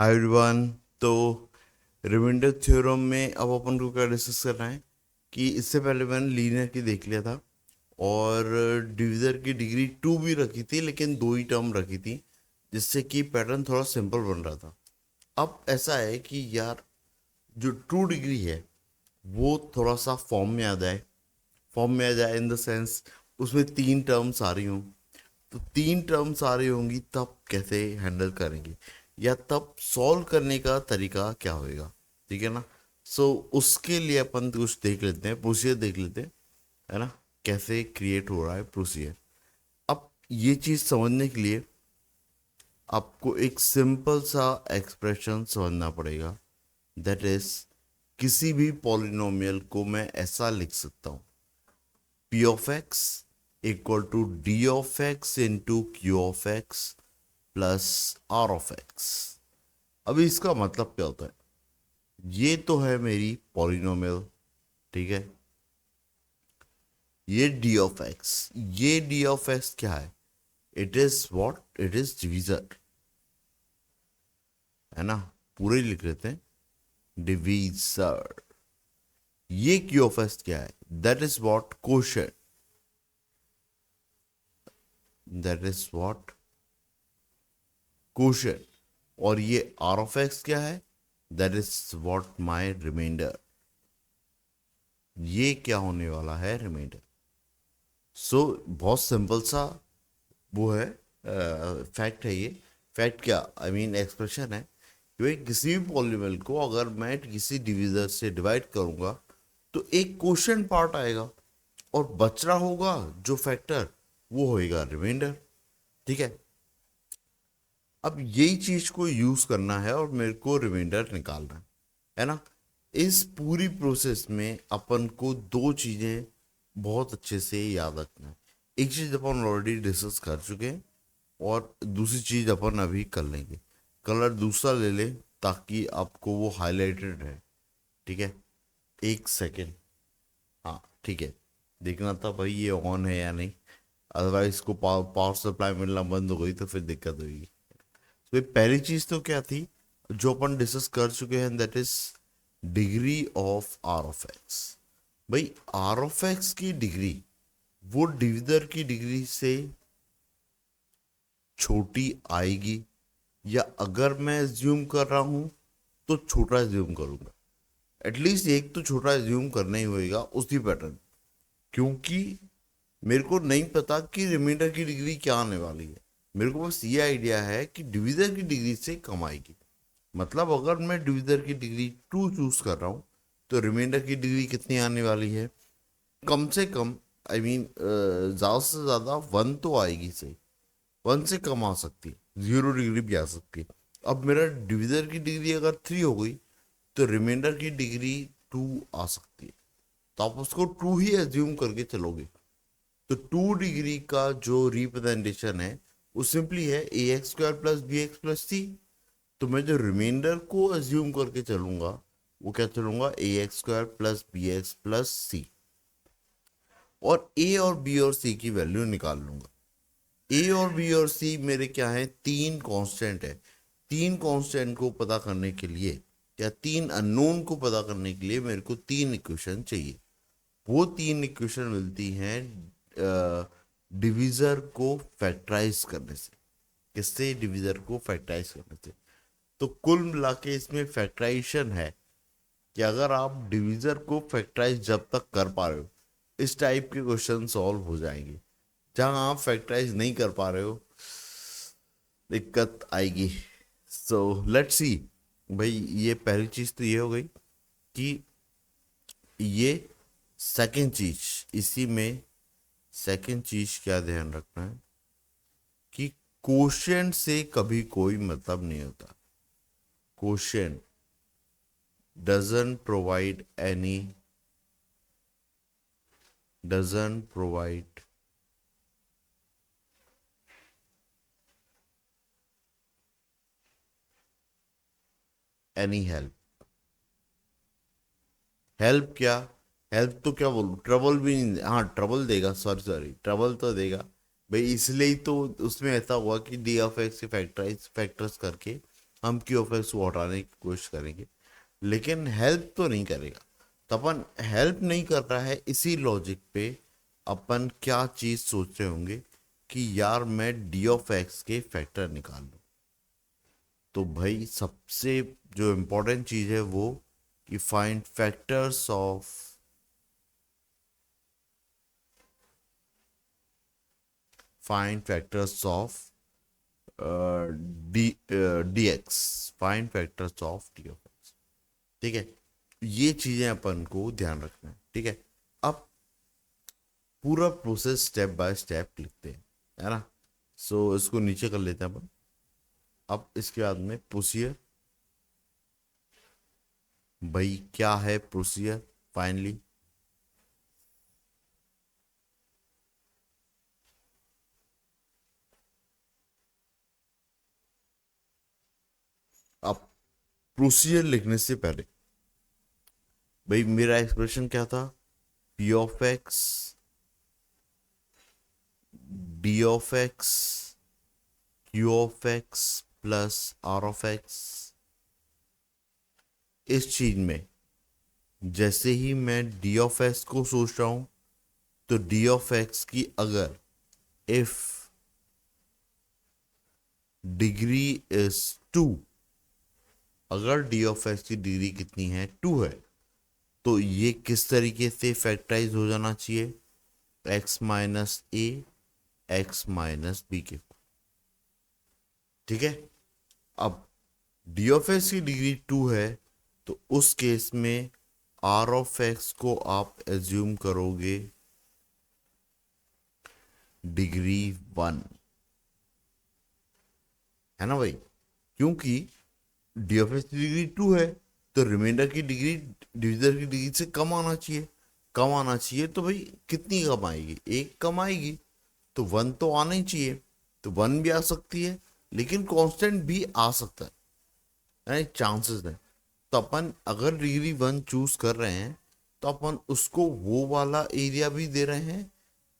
Hi everyone. तो remainder theorem में अब अपन को क्या डिस्कस करना है कि इससे पहले मैंने लीनियर की देख लिया था और डिवीजर की डिग्री 2 भी रखी थी, लेकिन 2 ही टर्म रखी थी जिससे कि पैटर्न थोड़ा सिंपल बन रहा था। अब ऐसा है कि यार जो 2 डिग्री है वो थोड़ा सा फॉर्म में आ जाए इन द सेंस उसमें 3 टर्म्स आ रही हों। तो 3 टर्म्स आ रही होंगी तब कैसे हैंडल करेंगे या तब सॉल्व करने का तरीका क्या होएगा, ठीक है ना। उसके लिए अपन कुछ देख लेते हैं, प्रोसीजर देख लेते हैं, है ना, कैसे क्रिएट हो रहा है प्रोसीजर। अब ये चीज़ समझने के लिए आपको एक सिंपल सा एक्सप्रेशन समझना पड़ेगा। दैट इज, किसी भी पॉलिनोमियल को मैं ऐसा लिख सकता हूँ, P of x equal to D of x into Q of x plus R of x. अभी इसका मतलब क्या होता है? ये तो है मेरी पॉलिनोमियल, ठीक है। ये डी ऑफ एक्स, ये डी ऑफ एक्स क्या है? It is what? It is divisor, है ना। पूरे लिख लेते हैं, डिवीजर। ये क्यू ऑफ एक्स क्या है? That is what? Quotient. That is what? Quotient. और ये आर ऑफ एक्स क्या है? That is what? My remainder. ये क्या होने वाला है? रिमाइंडर। बहुत सिंपल सा वो है, फैक्ट है ये। फैक्ट क्या, आई मीन एक्सप्रेशन है कि भाई किसी भी पॉलीनोमियल को अगर मैं किसी डिवीजर से डिवाइड करूंगा तो एक क्वोशिएंट पार्ट आएगा और बच रहा होगा जो फैक्टर, वो होएगा रिमाइंडर, ठीक है। अब यही चीज को यूज करना है और मेरे को रिमाइंडर निकालना है ना। इस पूरी प्रोसेस में अपन को दो चीजें बहुत अच्छे से याद रखना है। एक चीज अपन ऑलरेडी डिस्कस कर चुके हैं और दूसरी चीज अपन अभी कर लेंगे। कलर दूसरा ले ले ताकि आपको वो हाईलाइटेड रहे, ठीक है। एक सेकेंड, हाँ ठीक है। देखना था भाई ये ऑन है या नहीं, अदरवाइज इसको पावर सप्लाई मिलना बंद हो गई तो फिर दिक्कत होगी। तो ये पहली चीज तो क्या थी जो अपन डिस्कस कर चुके हैं, that is degree of R of x. भाई आर ऑफ एक्स की डिग्री वो डिविजर की डिग्री से छोटी आएगी, या अगर मैं एज्यूम कर रहा हूं तो छोटा एज्यूम करूंगा। एटलीस्ट एक तो छोटा एज्यूम करना ही होएगा उसी पैटर्न, क्योंकि मेरे को नहीं पता कि रिमाइंडर की डिग्री क्या आने वाली है। मेरे को बस ये आइडिया है कि डिवीजर की डिग्री से कम आएगी। मतलब अगर मैं डिवीजर की डिग्री 2 चूज कर रहा हूँ तो रिमाइंडर की डिग्री कितनी आने वाली है? कम से कम, आई मीन ज़्यादा से ज़्यादा 1 तो आएगी, सही। 1 से कम आ सकती है, 0 डिग्री भी आ सकती है। अब मेरा डिवीजर की डिग्री अगर 3 हो गई तो रिमाइंडर की डिग्री 2 आ सकती है। तो आप उसको 2 ही एज्यूम करके चलोगे तो 2 डिग्री का जो रिप्रेजेंटेशन है वो सिंपली है A X square plus B X plus C. तो मैं जो रिमाइंडर को एज्यूम करके चलूंगा वो क्या चलूंगा? A X square plus B X plus C. और ए और बी और सी की वैल्यू निकाल लूंगा। ए और बी और सी मेरे क्या है? 3 कांस्टेंट है। 3 कांस्टेंट को पता करने के लिए, या 3 अननोन को पता करने के लिए मेरे को 3 इक्वेशन चाहिए। वो 3 इक्वेशन मिलती हैं डिवीजर को फैक्टराइज करने से। किससे? डिवीजर को फैक्टराइज करने से। तो कुल मिला के इसमें फैक्टराइजेशन है कि अगर आप डिवीजर को फैक्टराइज जब तक कर पा रहे हो इस टाइप के क्वेश्चन सॉल्व हो जाएंगे। जहां आप फैक्टराइज नहीं कर पा रहे हो दिक्कत आएगी। Let's see. भाई ये पहली चीज तो ये हो गई कि ये सेकंड चीज, इसी में सेकंड चीज क्या ध्यान रखना है कि क्वोशिएंट से कभी कोई मतलब नहीं होता। Quotient doesn't provide any doesn't provide any help। Help क्या? हेल्प तो क्या बोलूं, ट्रबल भी नहीं, हाँ ट्रबल देगा, सॉरी सॉरी ट्रबल तो देगा। भाई इसलिए ही तो उसमें ऐसा हुआ कि डी ऑफ एक्स के फैक्टराइज फैक्टर्स करके हम क्यू ऑफ एक्स को हटाने की कोशिश करेंगे, लेकिन हेल्प तो नहीं करेगा। तो अपन हेल्प नहीं कर रहा है, इसी लॉजिक पे अपन क्या चीज सोच रहे होंगे कि यार मैं डी ऑफ एक्स के फैक्टर निकाल लूं। तो भाई सबसे जो इम्पोर्टेंट चीज है वो कि find factors of find factors of D D x, find factors of D of x. ठीक है, ये चीजें अपन को ध्यान रखना है। ठीक है, अब पूरा प्रोसेस स्टेप बाय स्टेप लिखते हैं, है ना। सो इसको नीचे कर लेते हैं अपन। अब इसके बाद में प्रोसीजर, भाई क्या है प्रोसीजर फाइनली। अब प्रोसीजर लिखने से पहले भाई मेरा एक्सप्रेशन क्या था, P of x D of x Q of x plus R of x. इस चीज में जैसे ही मैं डी ऑफ एक्स को सोच रहा हूं, तो डी ऑफ एक्स की अगर इफ डिग्री इज 2, अगर डी ऑफ एक्स की डिग्री कितनी है, 2 है, तो ये किस तरीके से फैक्टराइज हो जाना चाहिए, एक्स माइनस ए एक्स माइनस बी के। ठीक है, अब डी ऑफ एक्स की डिग्री 2 है, तो उस केस में आर ऑफ एक्स को आप एज्यूम करोगे डिग्री 1, है ना भाई। क्योंकि डी ऑफ एक्स की डिग्री 2 है, तो रिमाइंडर की डिग्री डिविजर की डिग्री से कम आना चाहिए। कम आना चाहिए तो भाई कितनी कम आएगी, 1 कम आएगी। तो 1 तो आना ही चाहिए। तो 1 भी आ सकती है, लेकिन कांस्टेंट भी आ सकता है, चांसेस है। तो अपन अगर डिग्री 1 चूज कर रहे हैं, तो अपन उसको वो वाला एरिया भी दे रहे हैं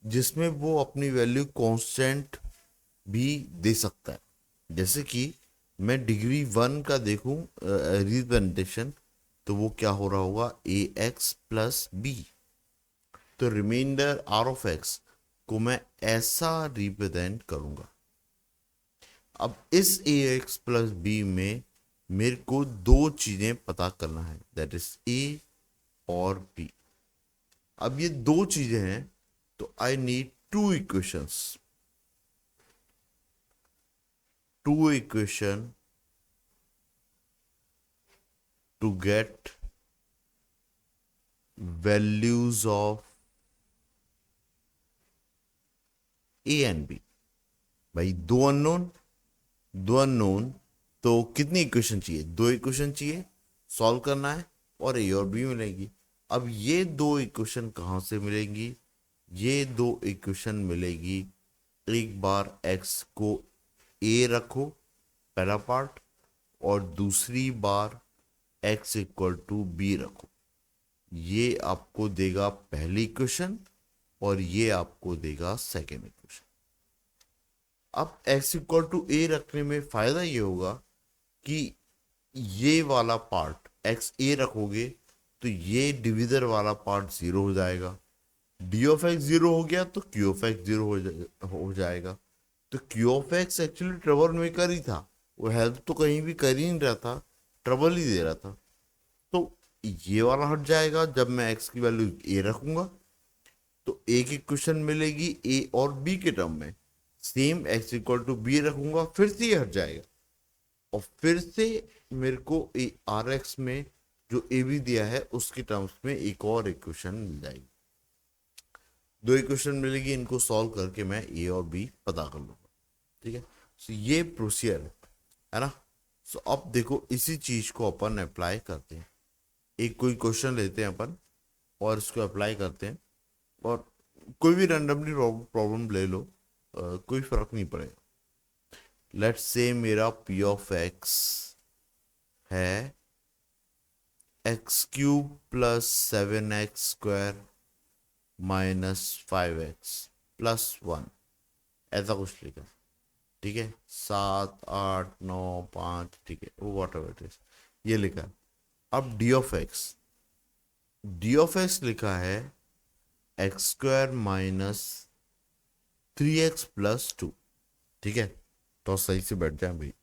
जिसमें वो अपनी वैल्यू कांस्टेंट भी दे सकता है। जैसे कि मैं डिग्री 1 का देखूं रिप्रेजेंटेशन, तो वो क्या हो रहा होगा, ए एक्स प्लस बी। तो रिमाइंडर आर ऑफ एक्स को मैं ऐसा रिप्रेजेंट करूंगा। अब इस ए एक्स प्लस बी में मेरे को 2 चीजें पता करना है, दैट इज ए और बी। अब ये 2 चीजें हैं, तो I need 2 equations, 2 equation to get values of A and B. भाई दो अननोन, तो कितनी इक्वेशन चाहिए, 2 इक्वेशन चाहिए, सॉल्व करना है और ए और बी मिलेगी। अब ये 2 इक्वेशन कहां से मिलेंगी, ये 2 इक्वेशन मिलेगी, एक बार एक्स को ए रखो पहला पार्ट, और दूसरी बार एक्स इक्वल टू बी रखो। ये आपको देगा पहली इक्वेशन और ये आपको देगा सेकेंड इक्वेशन। अब x इक्वल टू ए रखने में फायदा ये होगा कि ये वाला पार्ट x ए रखोगे तो ये डिविजर वाला पार्ट 0 हो जाएगा। डी ऑफ एक्स 0 हो गया तो क्यू ऑफ एक्स 0 हो जाएगा। तो Q of X actually trouble maker ही था, वो हेल्प तो कहीं भी कर ही नहीं रहा था, ट्रबल ही दे रहा था। तो ये वाला हट जाएगा जब मैं x की वैल्यू ए रखूंगा, तो एक इक्वेशन मिलेगी ए और बी के टर्म में। Same x equal to B रखूंगा, फिर से ये हट जाएगा, और फिर से मेरे को ए आर एक्स में जो ए बी दिया है उसके टर्म्स में एक और इक्वेशन मिल जाएगी। 2 इक्वेशन मिलेगी, इनको सॉल्व करके मैं ए और बी पता कर लूंगा। ठीक है, सो ये प्रोसीजर है ना। सो अब देखो इसी चीज को अपन अप्लाई करते हैं। एक कोई क्वेश्चन लेते हैं अपन और इसको अप्लाई करते हैं, और कोई भी रैंडमली प्रॉब्लम ले लो, कोई फर्क नहीं पड़ेगा। लेट्स से मेरा पी ऑफ एक्स है x cube plus 7x square minus 5x plus 1, ऐसा कुछ लिखा। ठीक है, 7 8 9 5, ठीक है, वो वॉट एवर इट इज, ये लिखा है। अब डी ऑफ एक्स लिखा है x² माइनस 3x+2, ठीक है। तो सही से बैठ जाए भाई,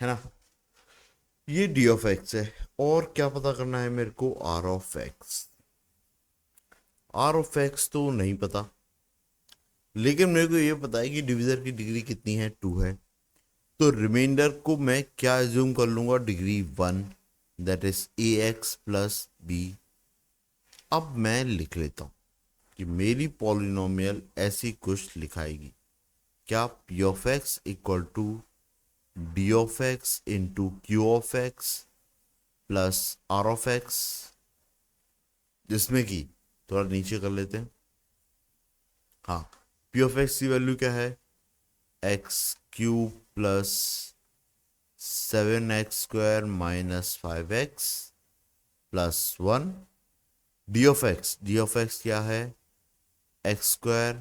है ना। ये डी ऑफ एक्स है। और क्या पता करना है मेरे को, आर ऑफ एक्स तो नहीं पता, लेकिन मेरे को ये पता है कि डिवीजर की डिग्री कितनी है, 2 है। तो रिमाइंडर को मैं क्या एज्यूम कर लूंगा, डिग्री 1, दैट इज ax+b। अब मैं लिख लेता हूं कि मेरी पॉलिनोमियल ऐसी कुछ लिखाएगी, क्या p(x) = d(x) into q(x) plus r(x), जिसमें कि थोड़ा नीचे कर लेते हैं। हाँ, p(x) की वैल्यू क्या है, x³ plus 7x² minus 5x plus 1। D of x क्या है, x²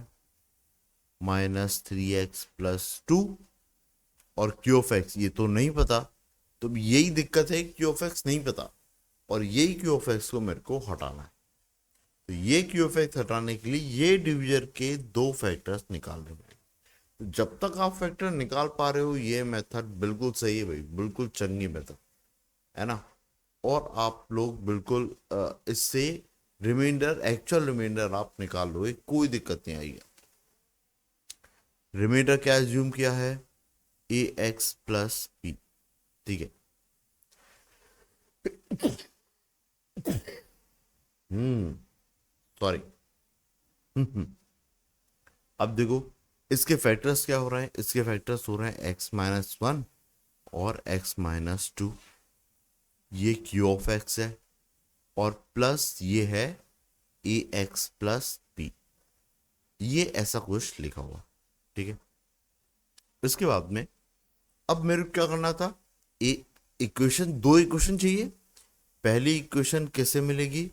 माइनस 3x प्लस 2। और q(x) ये तो नहीं पता, तो यही दिक्कत है, q(x) नहीं पता, और यही q(x) को मेरे को हटाना है। तो ये q(x) हटाने के लिए ये डिवीजर के 2 फैक्टर्स निकालने पड़ेंगे। तो जब तक आप फैक्टर निकाल पा रहे हो, ये मेथड बिल्कुल सही है भाई, बिल्कुल चंगी मेथड है ना। और आप लोग बिल्कुल इससे एक्चुअल रिमाइंडर आप निकाल लोगे, कोई दिक्कत नहीं आएगी। रिमाइंडर क्या एज्यूम किया है, ax+b, ठीक है। सॉरी। अब देखो, इसके फैक्टर्स क्या हो रहे हैं, इसके फैक्टर्स हो रहे हैं x-1 और x-2। ये q(x) है, और प्लस ये है ax+b, ये ऐसा कुछ लिखा हुआ, ठीक है। इसके बाद में अब मेरे को क्या करना था, दो इक्वेशन चाहिए। पहली इक्वेशन कैसे मिलेगी,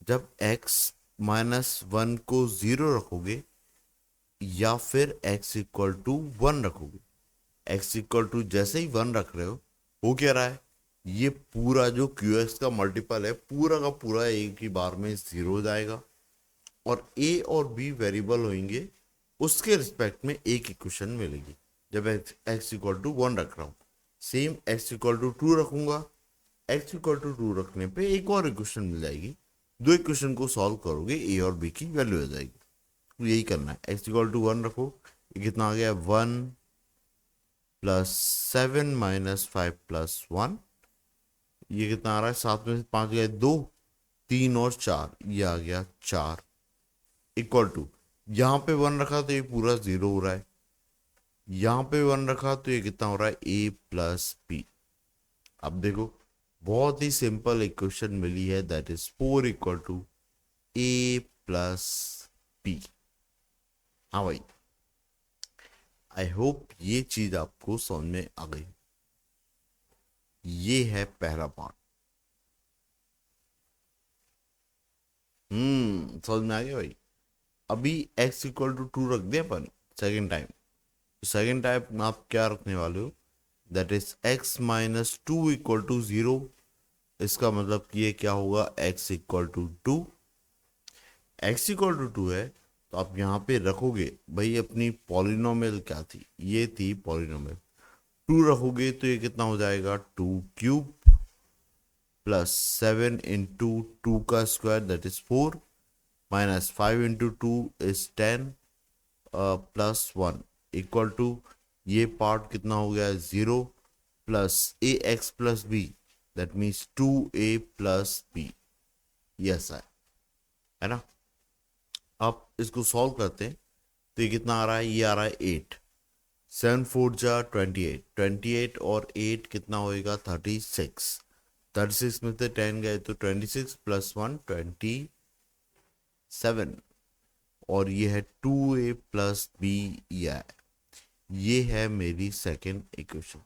जब x-1 को 0 रखोगे या फिर x=1 रखोगे। जैसे ही 1 रख रहे हो क्या रहा है, ये पूरा जो qx का मल्टीपल है पूरा का पूरा एक ही बार में 0 हो जाएगा, और a और b वेरिएबल होंगे, उसके रिस्पेक्ट में एक इक्वेशन मिलेगी जब x=1 रख रहा हूँ। सेम x=2 रखूंगा, x=2 रखने पे एक और इक्वेशन मिल जाएगी। दो इक्वेशन को सॉल्व करोगे, a और b की वैल्यू आ जाएगी। तो यही करना है, x=1 रखो, ये कितना आ गया, 1 प्लस 7 माइनस 5 प्लस 1, ये कितना आ रहा है, 7 में से 5 गए 2, 3 और 4, ये आ गया 4, इक्वल टू, यहाँ पे 1 रखा तो ये पूरा 0 हो रहा है, यहाँ पे 1 रखा तो ये कितना हो रहा है, a+b। अब देखो, बहुत ही सिंपल इक्वेशन मिली है, दैट इज 4 = a+b। हाँ भाई, आई होप ये चीज आपको समझ में आ गई। ये है पहला पार्ट। समझ में आ गया भाई। अभी x=2 रख दिया अपन सेकेंड टाइम। सेकेंड टाइम आप क्या रखने वाले हो, दैट इज x-2 = 0। इसका मतलब कि ये क्या होगा, x=2। x=2 है, तो आप यहाँ पे रखोगे भाई, अपनी पॉलिनोमियल क्या थी, ये थी पॉलिनोमियल। 2 रखोगे तो ये कितना हो जाएगा, 2³ प्लस 7 इंटू 2 का square that is 4, minus 5 into 2 is 10, plus 1 equal to, ये पार्ट कितना हो गया, 0, plus ax+b, that means 2a+b, yes है ना। अब इसको सॉल्व करते हैं, तो ये कितना आ रहा है, ये आ रहा है 8, 7 4 जा 28, 28 और 8 कितना होएगा, 36, 36 में से 10 गए तो 26 प्लस 1 27, और ये है 2a+b, ये है मेरी सेकेंड इक्वेशन।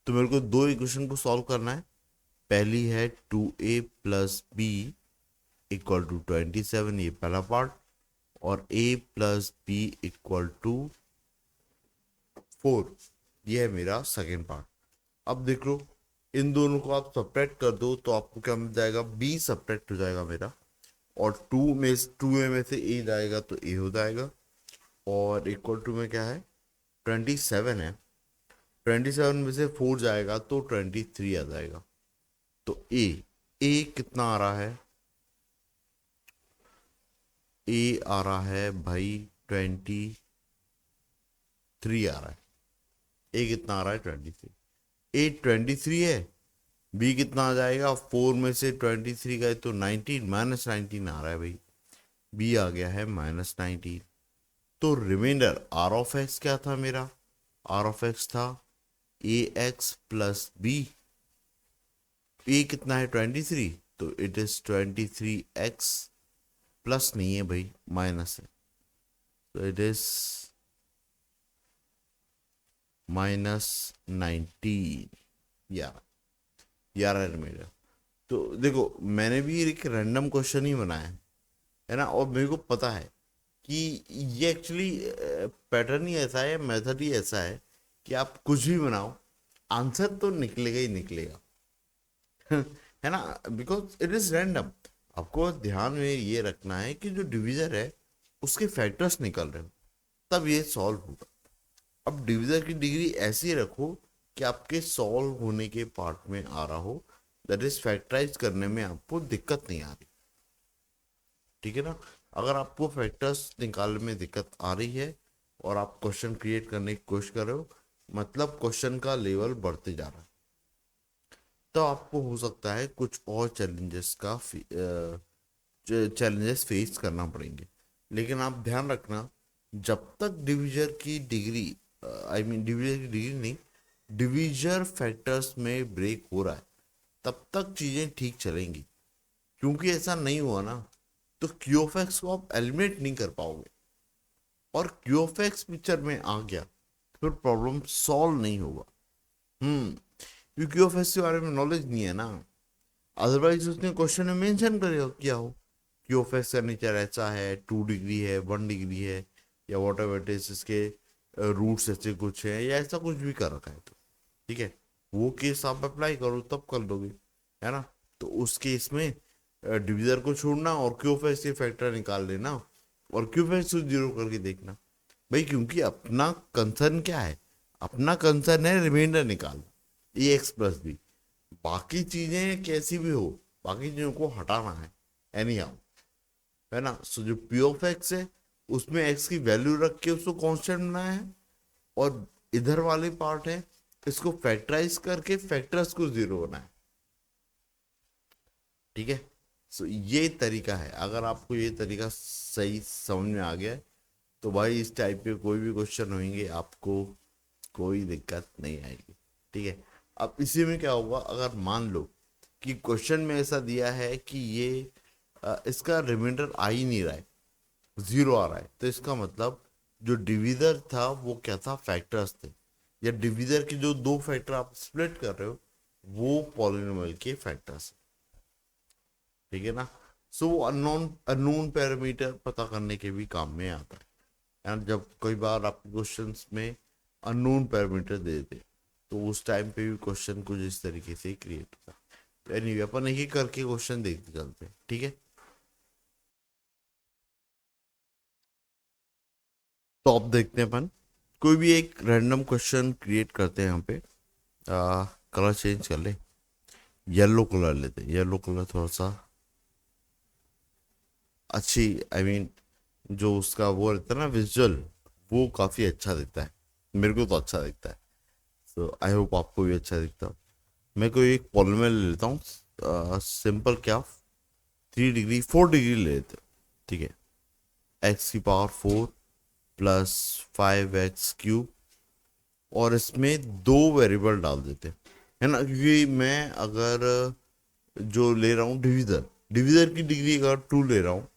तो मेरे को दो इक्वेशन को सॉल्व करना है। पहली है 2a+b = 27, ये पहला पार्ट, और a plus B equal to 4। ये है मेरा सेकेंड पार्ट। अब देख लो, इन दोनों को आप सब्ट्रैक्ट कर दो तो आपको क्या मिल जाएगा, b सब्ट्रैक्ट हो जाएगा मेरा, और 2 में से a जाएगा तो a हो जाएगा, और इक्वल टू में क्या है, 27 है। 27 में से 4 जाएगा तो 23 आ जाएगा। तो a कितना आ रहा है, a आ रहा है भाई 23 आ रहा है। a कितना आ रहा है, 23। a 23 है, b कितना आ जाएगा, 4 में से 23 गए तो 19, -19 आ रहा है भाई। b आ गया है -19। तो रिमाइंडर आर ऑफ एक्स क्या था मेरा, आर ऑफ एक्स था ए एक्स प्लस बी। ए कितना है, 23, तो इट इज 23x, प्लस नहीं है भाई, माइनस है, तो इट इज -19। यार रिमाइंडर। तो देखो, मैंने भी एक रैंडम क्वेश्चन ही बनाया है ना, और मेरे को पता है कि ये एक्चुअली पैटर्न ही ऐसा है, मेथड ही ऐसा है कि आप कुछ भी बनाओ, आंसर तो निकलेगा ही निकलेगा। है ना, बिकॉज इट इज रैंडम। आपको ध्यान में ये रखना है कि जो डिवीजर है उसके फैक्टर्स निकल रहे हो, तब ये सॉल्व होगा। अब डिवीजर की डिग्री ऐसी रखो कि आपके सॉल्व होने के पार्ट में आ रहा हो, दैट इज फैक्टराइज करने में आपको दिक्कत नहीं आ रही। ठीक है ना। अगर आपको फैक्टर्स निकालने में दिक्कत आ रही है और आप क्वेश्चन क्रिएट करने की कोशिश कर रहे हो, मतलब क्वेश्चन का लेवल बढ़ते जा रहा है, तो आपको हो सकता है कुछ और चैलेंजेस फेस करना पड़ेंगे। लेकिन आप ध्यान रखना, जब तक डिवीजर की डिग्री, डिवीजर की डिग्री नहीं, डिवीजर फैक्टर्स में ब्रेक हो रहा है, तब तक चीज़ें ठीक चलेंगी। क्योंकि ऐसा नहीं हुआ ना, तो क्यू ऑफ एक्स को आप एलिमिनेट नहीं कर पाओगे, और क्यू ऑफ एक्स पिक्चर में आ गया तो फिर प्रॉब्लम सॉल्व नहीं होगा। क्योंकि क्यू ऑफ एक्स के बारे में नॉलेज नहीं है ना, अदरवाइज उसने क्वेश्चन में मेंशन कर किया हो क्यू ऑफ एक्स का नेचर ऐसा है, 2 डिग्री है, 1 डिग्री है, या वॉट एवर इट इज, इसके रूट्स ऐसे कुछ है, या ऐसा कुछ भी कर रखा है, तो ठीक है, वो केस आप अप्लाई करो तब कर दोगे, है ना। तो उस केस में डिविजर को छोड़ना और क्यू ऑफ एक्स के फैक्टर निकाल लेना, और क्यू ऑफ एक्स को जीरो करके देखना भाई, क्योंकि अपना कंसर्न क्या है, अपना कंसर्न है रिमाइंडर निकाल, ए एक्स प्लस बी। बाकी चीजें कैसी भी हो, बाकी चीजों को हटाना है एनी हाउ, है ना। सो जो पी ऑफ एक्स है उसमें एक्स की वैल्यू रख के उसको कांस्टेंट बनाया है, और इधर वाले पार्ट है इसको फैक्टराइज करके फैक्टर्स को जीरो बनाया। ठीक है। सो ये तरीका है, अगर आपको ये तरीका सही समझ में आ गया है तो भाई इस टाइप के कोई भी क्वेश्चन होंगे आपको कोई दिक्कत नहीं आएगी। ठीक है। अब इसी में क्या होगा, अगर मान लो कि क्वेश्चन में ऐसा दिया है कि ये इसका रिमाइंडर आ ही नहीं रहा है, जीरो आ रहा है, तो इसका मतलब जो डिवीजर था वो क्या था, फैक्टर्स थे, या डिवीजर के जो दो फैक्टर आप स्प्लिट कर रहे हो वो पॉलिनोमियल के फैक्टर्स। ठीक है ना। सो अननोन अननोन पैरामीटर पता करने के भी काम में आता है, एंड जब कई बार आपके क्वेश्चंस में अननोन पैरामीटर दे देते तो उस टाइम पे भी क्वेश्चन कुछ इस तरीके से क्रिएट होता है। तो एनीवे अपन एक एक करके क्वेश्चन देखते चलते हैं। ठीक है। तो अब देखते हैं अपन कोई भी एक रैंडम क्वेश्चन क्रिएट करते हैं यहाँ पे। कलर चेंज कर ले, येलो कलर लेते हैं, येलो कलर थोड़ा सा अच्छी, जो उसका वो रहता है ना विजुअल, वो काफ़ी अच्छा दिखता है, मेरे को तो अच्छा दिखता है। सो आई होप आपको भी अच्छा दिखता हो। मैं कोई एक पॉलिनोमियल ले लेता हूँ, सिंपल क्या, 3 डिग्री 4 डिग्री ले लेते हैं। ठीक है। एक्स की पावर 4 प्लस 5x³ और इसमें दो वेरिएबल डाल देते हैं, है ना, क्योंकि मैं अगर जो ले रहा हूँ डिवीजर, डिवीजर की डिग्री अगर 2 ले रहा हूँ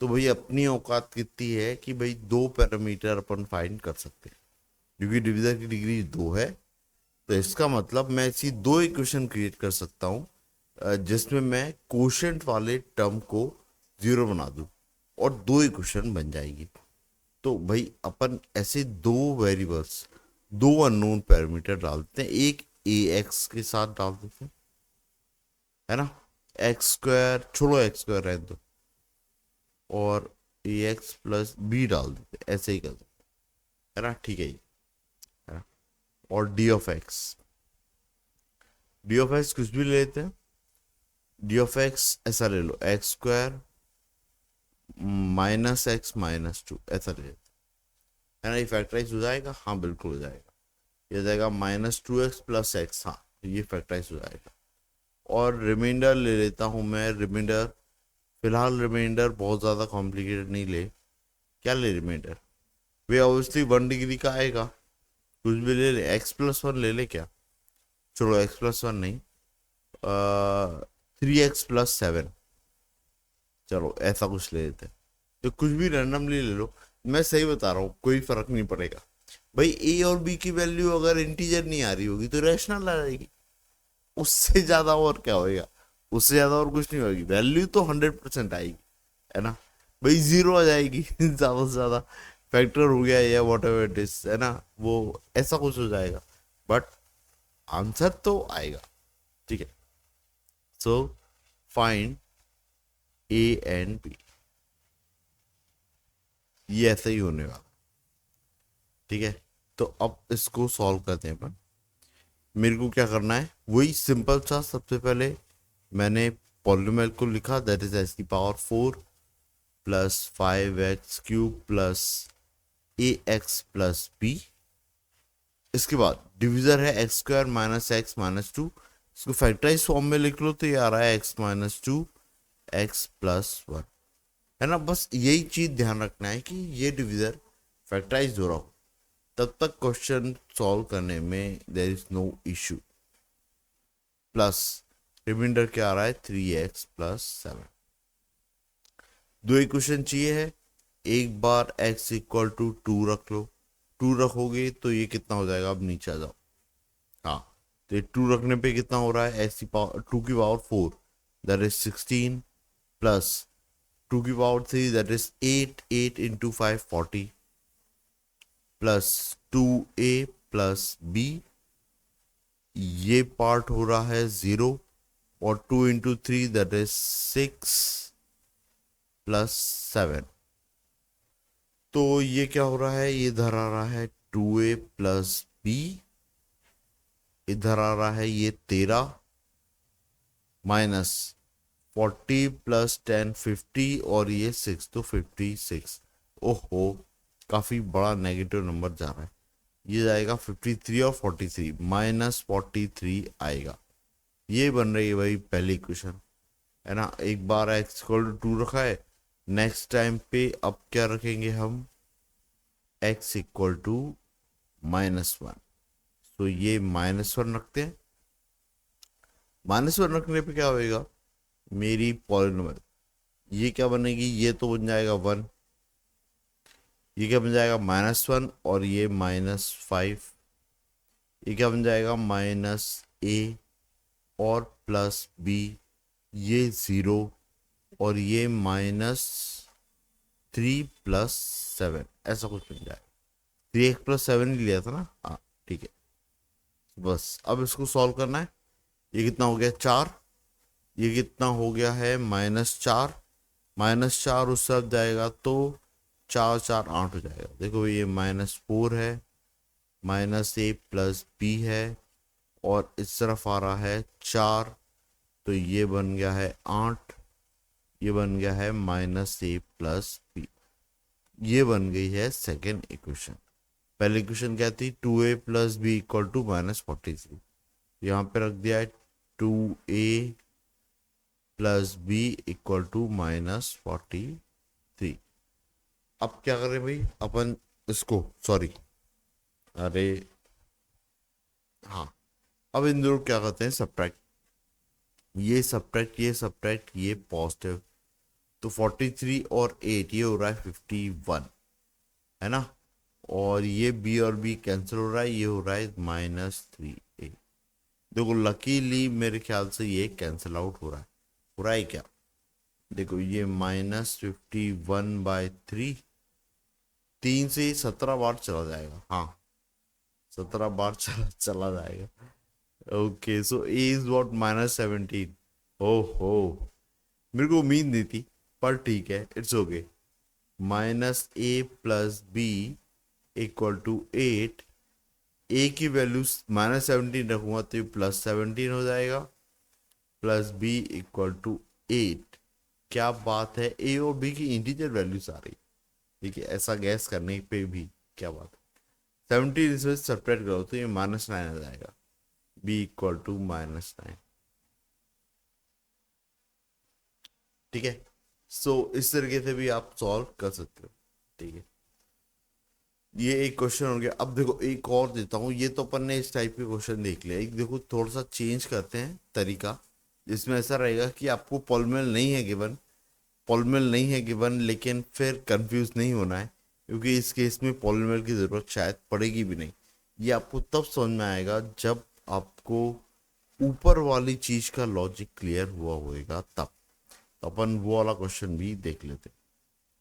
तो भाई अपनी औकात कितनी है कि भाई 2 पैरामीटर अपन फाइंड कर सकते हैं, क्योंकि डिवीजर की डिग्री 2 है। तो इसका मतलब मैं ऐसी दो इक्वेशन क्रिएट कर सकता हूँ जिसमें मैं कोशेंट वाले टर्म को जीरो बना दूँ, और दो इक्वेशन बन जाएगी। तो भाई अपन ऐसे दो वेरिएबल्स, दो अननोन पैरामीटर डालते हैं, एक ए एक्स के साथ डाल देते हैं, है ना, एक्स स्क्वायर छोड़ो, एक्स स्क्वायर रहने दो, और ए एक्स प्लस बी डाल देते हैं, ऐसे ही कर देते हैं, है ना, ठीक है ये, है ना। और डी ऑफ एक्स कुछ भी ले लेते हैं, डी ऑफ एक्स ऐसा ले लो, X square minus X minus two, ऐसा ले लेते हैं, है ना। ये फैक्टराइज हो जाएगा, हाँ बिल्कुल हो जाएगा, ये हो जाएगा minus two x plus x, हाँ ये फैक्टराइज हो जाएगा। और रिमाइंडर ले लेता हूँ मैं, रिमाइंडर फिलहाल रिमाइंडर बहुत ज़्यादा कॉम्प्लिकेटेड नहीं ले, क्या ले रिमाइंडर, वे ऑब्वियसली 1 डिग्री का आएगा, कुछ भी ले ले, एक्स प्लस वन ले ले क्या, चलो एक्स प्लस वन नहीं, 3x+7, चलो ऐसा कुछ ले लेते हैं, तो कुछ भी रैंडमली ले लो, मैं सही बता रहा हूँ, कोई फर्क नहीं पड़ेगा भाई। ए और बी की वैल्यू अगर इंटीजर नहीं आ रही होगी तो रैशनल आ जाएगी, उससे ज्यादा और क्या होएगा, उससे ज्यादा और कुछ नहीं होगी, वैल्यू तो 100% आएगी, है ना भाई, जीरो आ जाएगी ज्यादा से ज्यादा, फैक्टर हो गया या वॉट एवर इट इज, है ना, वो ऐसा कुछ हो जाएगा, बट आंसर तो आएगा, ठीक है। So find A and B, ये ऐसा ही होने वाला, ठीक है। तो अब इसको सॉल्व करते हैं अपन, मेरे को क्या करना है, वही सिंपल सा, सबसे पहले मैंने पॉलिनोमियल को लिखा, दैट इज एक्स की पावर 4 प्लस 5x³ प्लस ए एक्स प्लस बी, इसके बाद डिविजर है x square minus X minus to, इसको फैक्टराइज फॉर्म में लिख लो तो ये आ रहा है x minus to x plus one, है ना। बस यही चीज ध्यान रखना है कि ये डिविजर फैक्टराइज हो रहा हो, तब तक क्वेश्चन सॉल्व करने में there is no issue. Plus remainder क्या आ रहा है, 3x+7, दो इक्वेशन चाहिए है, एक बार x इक्वल टू 2 रख लो, 2 रखोगे तो ये कितना हो जाएगा, अब नीचे आ जाओ, हाँ तो ये 2 रखने पे कितना हो रहा है, एक्स की पावर 2 की पावर 4 दैट इज 16 प्लस 2 की power 3 that is 8, 8 into 5 40 plus 2a plus b, ये पार्ट हो रहा है 0, और 2 इंटू 3 दैट इज 6 प्लस 7, तो ये क्या हो रहा है, ये इधर आ रहा है 2a प्लस b, इधर आ रहा है ये 13 माइनस 40 प्लस 10 50, और ये 6 तो 56, ओहो काफी बड़ा नेगेटिव नंबर जा रहा है, ये जाएगा 53 और 43 माइनस 43 आएगा, ये बन रही है भाई पहली इक्वेशन, है ना। एक बार एक्स इक्वल टू 2 रखा है, नेक्स्ट टाइम पे अब क्या रखेंगे हम, एक्स इक्वल टू -1, तो ये -1 रखते हैं, -1 रखने पे क्या होएगा, मेरी पॉलिनोमियल ये क्या बनेगी, ये तो बन जाएगा 1, ये क्या बन जाएगा -1, और ये -5, ये क्या बन जाएगा -a और प्लस b, ये 0, और ये -3+7, ऐसा कुछ बन जाएगा, 3x+7 ही लिया था ना, हाँ ठीक है। बस अब इसको सॉल्व करना है, ये कितना हो गया 4, ये कितना हो गया है -4, -4 उस तरफ जाएगा तो 4 4 8 हो जाएगा, देखो ये -4 है, -a प्लस b है, और इस तरफ आ रहा है 4, तो ये बन गया है 8, ये बन गया है -a प्लस b, ये बन गई है सेकेंड इक्वेशन। पहली इक्वेशन क्या थी, 2a plus B equal to -43, यहाँ पे रख दिया है 2a plus B equal to -43। अब क्या करें भाई अपन इसको, सॉरी, अरे हाँ, अब इन दोनों क्या करते हैं, सब्ट्रैक्ट, ये सब्ट्रैक्ट ये सब्ट्रैक्ट ये पॉजिटिव, तो 43 और 8 ये हो रहा है 51, है ना, और ये b और b कैंसिल हो रहा है, ये हो रहा है -3a, देखो लकीली मेरे ख्याल से ये कैंसिल आउट हो रहा है क्या, देखो ये -51/3, 3 से 17 बार चला जाएगा, हाँ 17 बार चला चला जाएगा। Okay so A is what -17। ओहो, मेरे को उम्मीद नहीं थी, पर ठीक है, इट्स ओके। -a + b = 8। ए की वैल्यू -17 रखूंगा तो ये +17 हो जाएगा, +b = 8। क्या बात है, ए और बी की इंटीजर वैल्यूज आ रही, ठीक है, ऐसा गैस करने पे भी क्या बात है। 17 इसमें सेपरेट करो तो ये -9 आ जाएगा, b = -9। ठीक है, सो इस तरीके से भी आप सॉल्व कर सकते हो। ठीक है, ये एक क्वेश्चन हो गया। अब देखो एक और देता हूँ, ये तो अपन ने इस टाइप के क्वेश्चन देख लिया, एक देखो थोड़ा सा चेंज करते हैं तरीका, जिसमें ऐसा रहेगा कि आपको पॉलिनोमियल नहीं है गिवन, पॉलिनोमियल नहीं है गिवन, लेकिन फिर कंफ्यूज नहीं होना है, क्योंकि इस केस में पॉलिनोमियल की ज़रूरत शायद पड़ेगी भी नहीं। ये आपको तब समझ में आएगा जब आपको ऊपर वाली चीज का लॉजिक क्लियर हुआ होगा तब। तो अपन वो वाला क्वेश्चन भी देख लेते।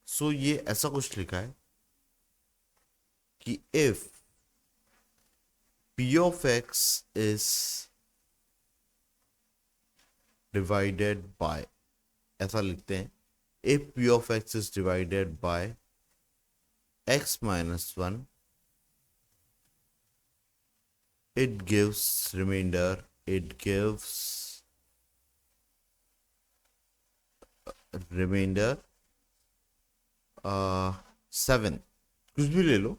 सो ये ऐसा कुछ लिखा है कि if p of x is divided by, ऐसा लिखते हैं, if p of x is divided by x minus 1, it gives remainder, it gives remainder 7, कुछ भी ले लो,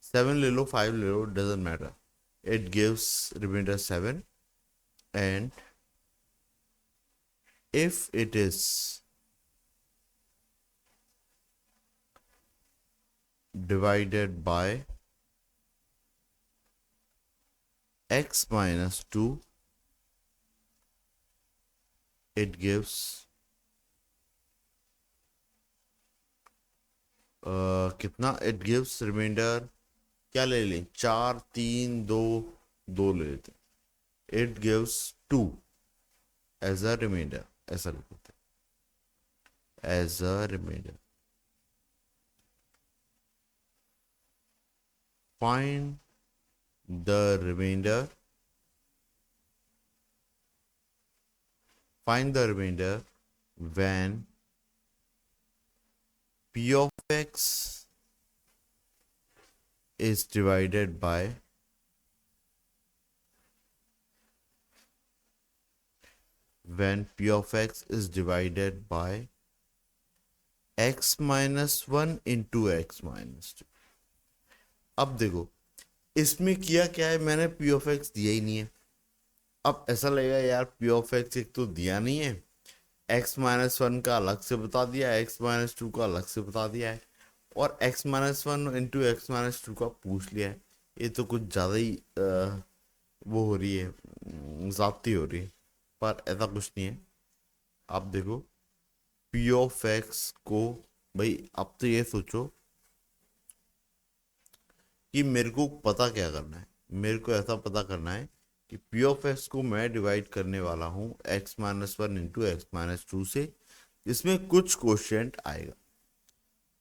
7 ले लो, 5 ले लो, doesn't matter, it gives remainder 7, and if it is divided by x minus 2, it gives कितना, it gives remainder, क्या ले लें, 4 3 2 2 ले लेते, it gives 2 as a remainder, ऐसा लिख देते as a remainder। find the remainder, find the remainder when p of x is divided by when p of x is divided by x minus 1 into x minus 2। अब देखो इसमें किया क्या है, मैंने p of x दिया ही नहीं है। अब ऐसा लगेगा यार p of x एक तो दिया नहीं है, x माइनस 1 का अलग से बता दिया है, x माइनस 2 का अलग से बता दिया है, और x minus 1 into x minus 2 का पूछ लिया है। ये तो कुछ ज़्यादा ही वो हो रही है, ज़्यादती हो रही है, पर ऐसा कुछ नहीं है। आप देखो p of x को, भाई अब तो ये सोचो कि मेरे को पता क्या करना है, मेरे को ऐसा पता करना है कि p of x को मैं डिवाइड करने वाला हूँ x minus 1 into x minus 2 से, जिसमें कुछ कोशेंट आएगा,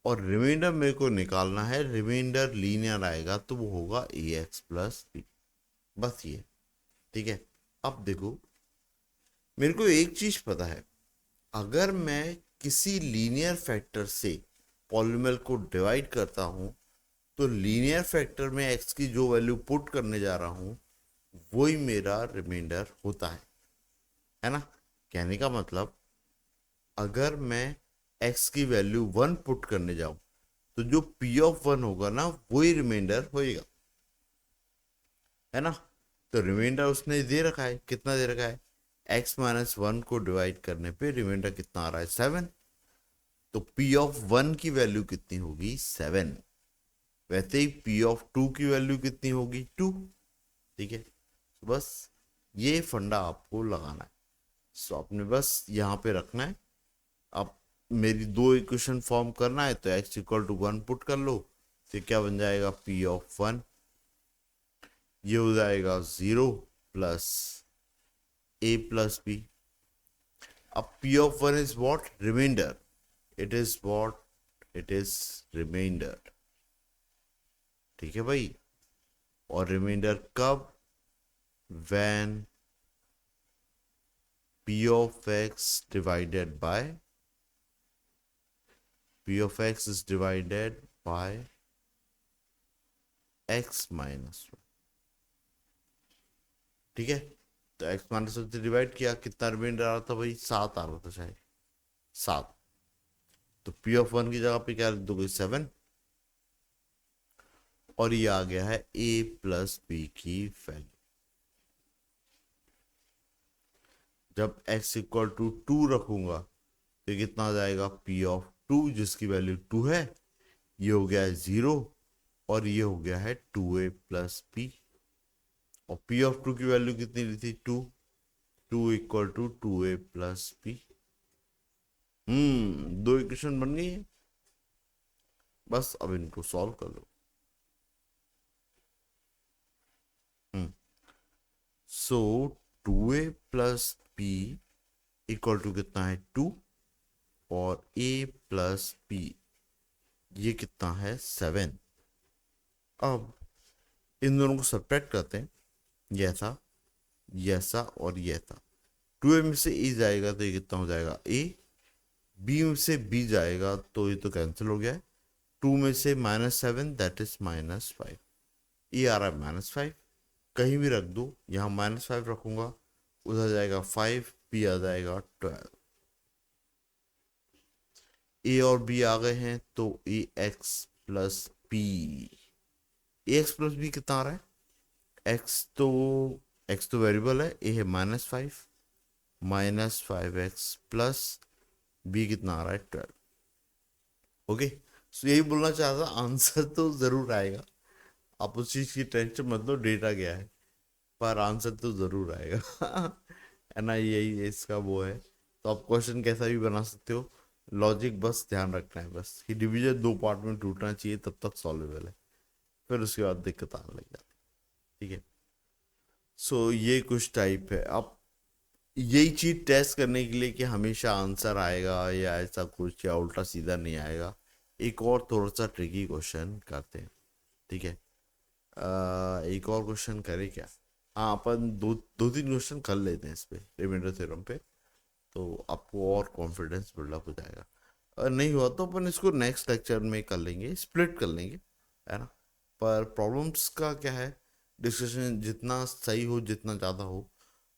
और रिमाइंडर मेरे को निकालना है, रिमाइंडर लीनियर आएगा तो वो होगा ax प्लस बी, बस ये। ठीक है, अब देखो मेरे को एक चीज पता है, अगर मैं किसी लीनियर फैक्टर से पॉलिनोमियल को डिवाइड करता हूं तो लीनियर फैक्टर में x की जो वैल्यू पुट करने जा रहा हूं वही मेरा रिमाइंडर होता है ना। कहने का मतलब अगर मैं x की वैल्यू 1 पुट करने जाऊं तो जो p of 1 होगा ना वही रिमाइंडर होएगा, है ना। तो रिमाइंडर उसने दे रखा है, कितना दे रखा है, x माइनस 1 को डिवाइड करने पे रिमाइंडर कितना आ रहा है, 7। तो p of 1 की वैल्यू कितनी होगी, 7। वैसे ही p of 2 की वैल्यू कितनी होगी, 2। ठीक है, तो बस ये फंडा आपको लगाना है, सो आपने बस यहाँ पे रखना है। अब मेरी दो इक्वेशन फॉर्म करना है तो x = 1 पुट कर लो, तो क्या बन जाएगा, p of 1 ये हो जाएगा 0 प्लस a प्लस बी। अब P of 1 is what? Remainder. It is what? It is remainder. ठीक है भाई, और रिमाइंडर कब? when P of x divided by P of x is divided by x minus 1. ठीक है, तो x माइनस 1 से डिवाइड किया, कितना रिमाइंडर आ रहा था भाई? 7 आ रहा था शायद, 7. तो P of 1 की जगह पे क्या लिख दोगे? 7. और ये आ गया है a प्लस बी की वैल्यू. जब x इक्वल टू 2 रखूंगा तो कितना आ जाएगा? P ऑफ 2 जिसकी वैल्यू 2 है, ये हो गया है 0 और ये हो गया है 2a प्लस बी. और P ऑफ 2 की वैल्यू कितनी ली थी? 2. 2 equal to 2a plus B. दो इक्वेशन बन गई है, बस अब इनको सॉल्व कर लो. So 2a plus B equal to कितना है? 2. और a प्लस बी ये कितना है? 7. अब इन दोनों को सब्ट्रैक्ट करते हैं. ये था, ये ऐसा और ये था. 2a में से a जाएगा तो ये कितना हो जाएगा? a. b में से b जाएगा तो ये तो कैंसिल हो गया है. 2 में से -7 दैट इज -5. ये आ रहा है -5, कहीं भी रख दो. यहाँ -5 रखूंगा, उधर जाएगा 5, b आ जाएगा 12. a और b आ गए हैं तो ax plus b. ax plus b कितना आ रहा है? x तो वेरिएबल है, a है -5, -5x प्लस b कितना आ रहा है? 12. ओके, सो यही बोलना चाहता, आंसर तो जरूर आएगा. आप उस चीज की टेंशन मत लो, डेटा गया है, पर आंसर तो जरूर आएगा. है ना, यही इसका वो है. तो आप क्वेश्चन कैसा भी बना सकते हो, लॉजिक बस ध्यान रखना है बस कि डिवीजन 2 पार्ट में टूटना चाहिए, तब तक सॉल्वेबल है. फिर उसके बाद दिक्कत आने लग जाती है. ठीक है, सो ये कुछ टाइप है. आप यही चीज टेस्ट करने के लिए कि हमेशा आंसर आएगा या ऐसा कुछ, या उल्टा सीधा नहीं आएगा, एक और थोड़ा सा ट्रिकी क्वेश्चन करते हैं. ठीक है, एक और क्वेश्चन करें क्या? हाँ, अपन दो दो तीन क्वेश्चन कर लेते हैं इस पे, रिमाइंडर थ्योरम पे, तो आपको और कॉन्फिडेंस बिल्डअप हो जाएगा. नहीं हुआ तो अपन इसको नेक्स्ट लेक्चर में कर लेंगे, स्प्लिट कर लेंगे, है ना. पर प्रॉब्लम्स का क्या है, डिस्कशन जितना सही हो, जितना ज़्यादा हो,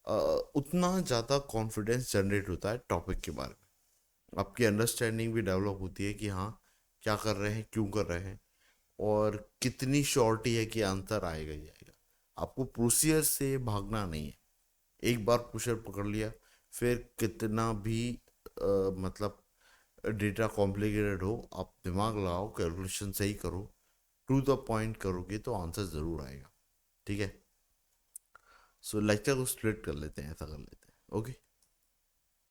अ, उतना ज़्यादा कॉन्फिडेंस जनरेट होता है टॉपिक के बारे में. आपकी अंडरस्टैंडिंग भी डेवलप होती है कि हाँ, क्या कर रहे हैं, क्यों कर रहे हैं, और कितनी श्योरिटी है कि आंसर आएगा ही आएगा. आपको प्रोसीजर से भागना नहीं है. एक बार प्रोसीजर पकड़ लिया, फिर कितना भी मतलब डेटा कॉम्प्लिकेटेड हो, आप दिमाग लगाओ, कैलकुलेशन सही करो, टू द पॉइंट करोगे तो आंसर ज़रूर आएगा. ठीक है, सो लेक्चर को स्प्लिट कर लेते हैं, ऐसा कर लेते हैं. ओके.